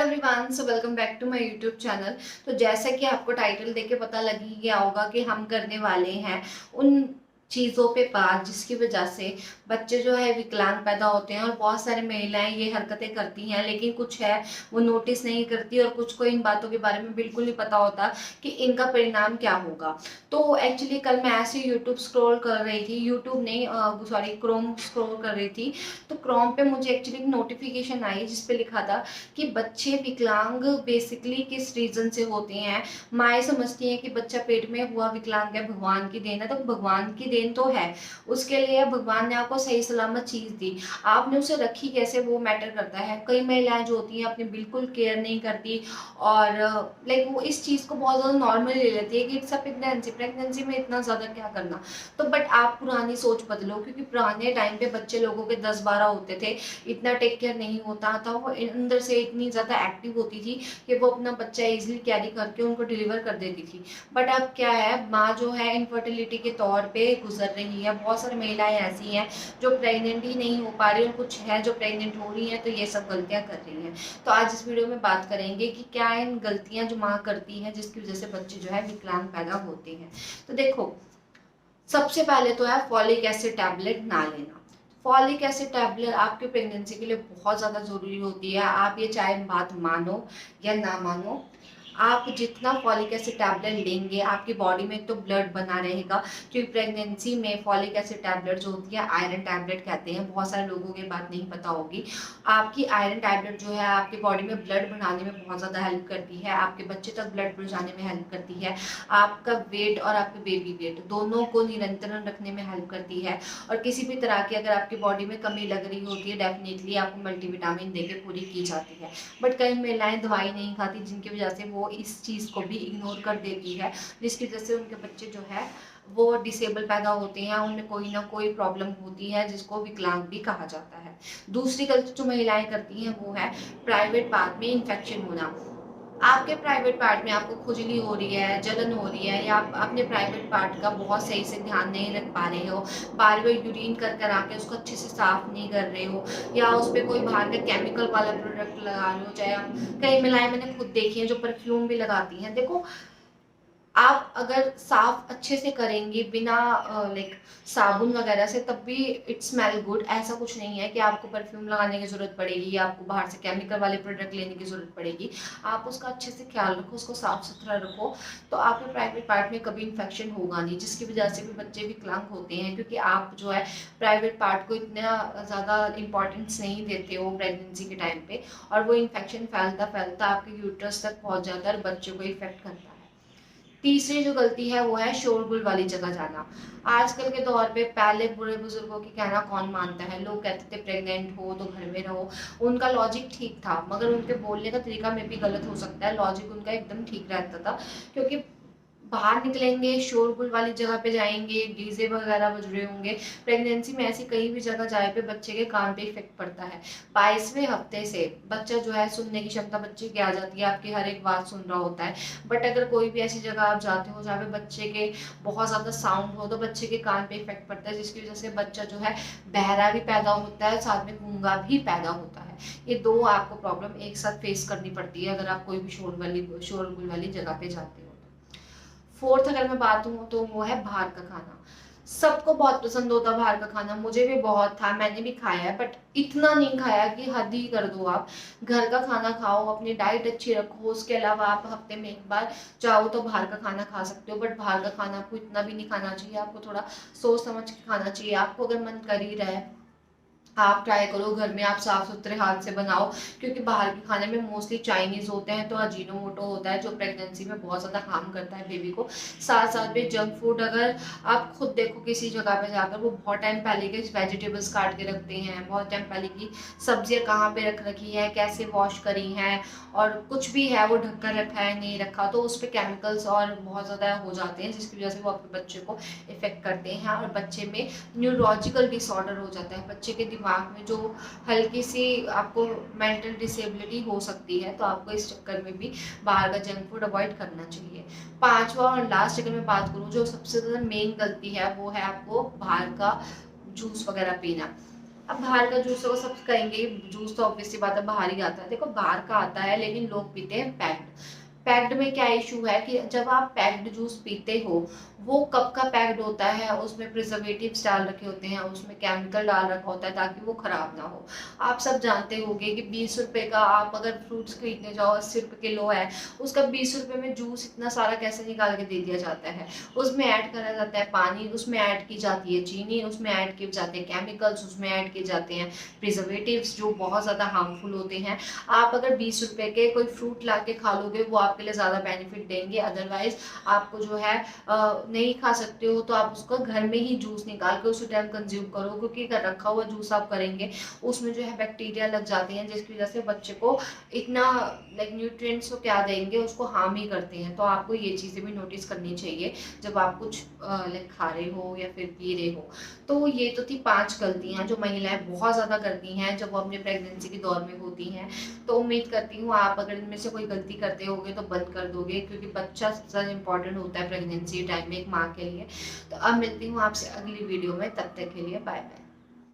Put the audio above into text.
Everyone, so welcome back to my YouTube channel. तो जैसा कि आपको टाइटल देख के पता लग ही गया होगा कि हम करने वाले हैं उन चीज़ों पे बात जिसकी वजह से बच्चे जो है विकलांग पैदा होते हैं। और बहुत सारी महिलाएं ये हरकतें करती हैं, लेकिन कुछ है वो नोटिस नहीं करती और कुछ को इन बातों के बारे में बिल्कुल नहीं पता होता कि इनका परिणाम क्या होगा। तो एक्चुअली कल मैं ऐसे यूट्यूब स्क्रॉल कर रही थी, यूट्यूब नहीं सॉरी क्रोम स्क्रॉल कर रही थी। तो क्रोम पे मुझे एक्चुअली नोटिफिकेशन आई जिसपे लिखा था कि बच्चे विकलांग बेसिकली किस रीजन से होते हैं। माएँ समझती हैं कि बच्चा पेट में हुआ विकलांग है भगवान की देन है, तो भगवान की देन तो है, उसके लिए भगवान ने आपको सही सलामत चीज दी, आपने उसे रखी कैसे वो मैटर करता है। कई महिलाएं जो होती हैं अपनी बिल्कुल केयर नहीं करती और लाइक वो इस चीज को बहुत ज्यादा नॉर्मल ले लेती है कि इट्स अ प्रेगनेंसी, प्रेगनेंसी में इतना ज्यादा क्या करना। तो बट आप पुरानी सोच बदलो, क्योंकि पुराने टाइम पे बच्चे लोगों के 10-12 होते थे, इतना टेक केयर नहीं होता था, वो अंदर से इतनी ज़्यादा एक्टिव होती थी कि वो अपना बच्चा इजीली कैरी करके उनको डिलीवर कर देती थी। बट अब क्या है, माँ जो है इनफर्टिलिटी के तौर पे गुजर रही है। बहुत सारी महिलाएं ऐसी हैं जो प्रेग्नेंट ही नहीं हो पा रही और कुछ है जो प्रेग्नेंट हो रही हैं, तो ये सब गलतियां कर रही हैं। तो आज इस वीडियो में बात करेंगे कि क्या इन गलतियां जो माँ करती है जिसकी वजह से बच्चे जो है विकलांग पैदा होते हैं। तो देखो, सबसे पहले तो है फॉलिक एसिड टैबलेट ना लेना। फॉलिक एसिड टैबलेट आपके प्रेगनेंसी के लिए बहुत ज़्यादा ज़रूरी होती है। आप ये चाहे बात मानो या ना मानो, आप जितना फॉलिक एसिड टैबलेट लेंगे आपकी बॉडी में तो ब्लड बना रहेगा, क्योंकि प्रेगनेंसी में फॉलिक एसिड टैबलेट जो होती है आयरन टैबलेट कहते हैं, बहुत सारे लोगों को बात नहीं पता होगी। आपकी आयरन टैबलेट जो है आपकी बॉडी में ब्लड बनाने में बहुत ज़्यादा हेल्प करती है, आपके बच्चे तक ब्लड पहुँचाने में हेल्प करती है, आपका वेट और आपके बेबी वेट दोनों को निरंतरण रखने में हेल्प करती है। और किसी भी तरह की अगर आपकी बॉडी में कमी लग रही होती है, डेफिनेटली आपको मल्टीविटामिन देके पूरी की जाती है। बट कई महिलाएं दवाई नहीं खाती, जिनकी वजह से वो इस चीज़ को भी इग्नोर कर देती है, जिसकी वजह से उनके बच्चे जो है वो डिसेबल पैदा होते हैं, उनमें कोई ना कोई प्रॉब्लम होती है जिसको विकलांग भी कहा जाता है। दूसरी गलती जो महिलाएं करती हैं वो है प्राइवेट पार्ट में इन्फेक्शन होना। आपके प्राइवेट पार्ट में आपको खुजली हो रही है, जलन हो रही है, या आप अपने प्राइवेट पार्ट का बहुत सही से ध्यान नहीं रख पा रहे हो, बार बार यूरिन कर कर आके उसको अच्छे से साफ नहीं कर रहे हो, या उस पर कोई बाहर का केमिकल वाला प्रोडक्ट लगा रहे हो। चाहे कई महिलाएं मैंने खुद देखी हैं जो परफ्यूम भी लगाती हैं। देखो, आप अगर साफ अच्छे से करेंगे बिना लाइक साबुन वगैरह से, तब भी इट स्मेल गुड। ऐसा कुछ नहीं है कि आपको परफ्यूम लगाने की जरूरत पड़ेगी या आपको बाहर से केमिकल वाले प्रोडक्ट लेने की जरूरत पड़ेगी। आप उसका अच्छे से ख्याल रखो, उसको साफ सुथरा रखो, तो आपके प्राइवेट पार्ट में कभी इन्फेक्शन होगा नहीं, जिसकी वजह से भी बच्चे विकलांग होते हैं, क्योंकि आप जो है प्राइवेट पार्ट को इतना ज़्यादा इंपॉर्टेंस नहीं देते हो प्रेगनेंसी के टाइम पे, और वो इन्फेक्शन फैलता फैलता आपके यूट्रस तक पहुंच जाता है और बच्चों को इफेक्ट करता है। तीसरी जो गलती है वो है शोरगुल वाली जगह जाना। आजकल के दौर पे पहले बूढ़े बुजुर्गों की कहना कौन मानता है, लोग कहते थे प्रेग्नेंट हो तो घर में रहो। उनका लॉजिक ठीक था, मगर उनके बोलने का तरीका में भी गलत हो सकता है, लॉजिक उनका एकदम ठीक रहता था। क्योंकि बाहर निकलेंगे, शोरगुल वाली जगह पे जाएंगे, डीजे वगैरह बज रहे होंगे। प्रेगनेंसी में ऐसी कहीं भी जगह जाए पे बच्चे के कान पे इफेक्ट पड़ता है। 22वें हफ्ते से बच्चा जो है सुनने की क्षमता बच्चे की आ जाती है, आपकी हर एक बात सुन रहा होता है। बट अगर कोई भी ऐसी जगह आप जाते हो जहाँ पे बच्चे के बहुत ज़्यादा साउंड हो, तो बच्चे के कान पे इफेक्ट पड़ता है, जिसकी वजह से बच्चा जो है बहरा भी पैदा होता है, साथ में गूंगा भी पैदा होता है। ये दो आपको प्रॉब्लम एक साथ फेस करनी पड़ती है अगर आप कोई भी शोरगुल वाली जगह पे जाते हो। फोर्थ अगर मैं बात हूँ तो वो है बाहर का खाना। सबको बहुत पसंद होता है बाहर का खाना, मुझे भी बहुत था, मैंने भी खाया है, बट इतना नहीं खाया कि हद ही कर दो। आप घर का खाना खाओ, अपनी डाइट अच्छी रखो, उसके अलावा आप हफ्ते में एक बार चाहो तो बाहर का खाना खा सकते हो, बट बाहर का खाना आपको इतना भी नहीं खाना चाहिए, आपको थोड़ा सोच समझ के खाना चाहिए। आपको अगर मन कर ही रहा है, आप ट्राई करो घर में आप साफ सुथरे हाथ से बनाओ, क्योंकि बाहर के खाने में मोस्टली चाइनीज होते हैं, तो अजीनोमोटो होता है जो प्रेगनेंसी में बहुत ज़्यादा हार्म करता है बेबी को। साथ साथ में जंक फूड, अगर आप खुद देखो किसी जगह पे जाकर, वो बहुत टाइम पहले के वेजिटेबल्स काट के रखते हैं, बहुत टाइम पहले की सब्जियां कहाँ पे रख रखी है, कैसे वॉश करी हैं, और कुछ भी है वो ढक कर रखा है नहीं रखा, तो उस पर केमिकल्स और बहुत ज़्यादा हो जाते हैं, जिसकी वजह से वो अपने बच्चे को इफेक्ट करते हैं और बच्चे में न्यूरोलॉजिकल डिसऑर्डर हो जाता है। बच्चे के दिमाग में जो हल्की सी आपको मेंटल डिसेबिलिटी हो सकती है, तो आपको इस चक्कर में भी बाहर का जंक फूड अवॉइड करना चाहिए। पांचवा और लास्ट अगर मैं बात करूँ, जो सबसे ज़्यादा मेन गलती है वो है आपको बाहर का जूस वगैरह पीना। अब बाहर का जूस तो सब कहेंगे, जूस तो ऑब्वियसली बात है बाहर ही आता है। देखो बाहर का आता है लेकिन लोग पीते हैं पैक्ड। पैक्ड में क्या इशू है कि जब आप पैक्ड जूस पीते हो, वो कब का पैक्ड होता है, उसमें प्रिजर्वेटिव्स डाल रखे होते हैं, उसमें केमिकल डाल रखा होता है ताकि वो खराब ना हो। आप सब जानते होंगे कि 20 रुपए का आप अगर फ्रूट्स खरीदने जाओ, 80 रुपए किलो है, उसका 20 रुपए में जूस इतना सारा कैसे निकाल के दे दिया जाता है। उसमें ऐड करा जाता है पानी, उसमें ऐड की जाती है चीनी, उसमें ऐड किए जाते हैं केमिकल्स, उसमें ऐड किए जाते हैं प्रिजर्वेटिव्स जो बहुत ज़्यादा हार्मफुल होते हैं। आप अगर 20 रुपए के कोई फ्रूट ला के खा लोगे, वो आपके लिए ज़्यादा बेनिफिट देंगे। अदरवाइज आपको जो है नहीं खा सकते हो तो आप उसको घर में ही जूस निकाल के उसी टाइम कंज्यूम करो, क्योंकि रखा हुआ जूस आप करेंगे उसमें जो है बैक्टीरिया लग जाते हैं, जिसकी वजह से बच्चे को इतना लाइक न्यूट्रिएंट्स को क्या देंगे, उसको हार्म ही करते हैं। तो आपको ये चीज़ें भी नोटिस करनी चाहिए जब आप कुछ लाइक खा रहे हो या फिर पी रहे हो। तो ये तो थी 5 गलतियाँ जो महिलाएं बहुत ज़्यादा करती हैं जब वो अपने प्रेगनेंसी के दौर में होती हैं। तो उम्मीद करती हूँ आप अगर इनमें से कोई गलती करते होगे तो बंद कर दोगे, क्योंकि बच्चा सबसे ज़्यादा इंपॉर्टेंट होता है प्रेगनेंसी टाइम में एक माँ के लिए। तो अब मिलती हूँ आपसे अगली वीडियो में, तब तक के लिए बाय बाय।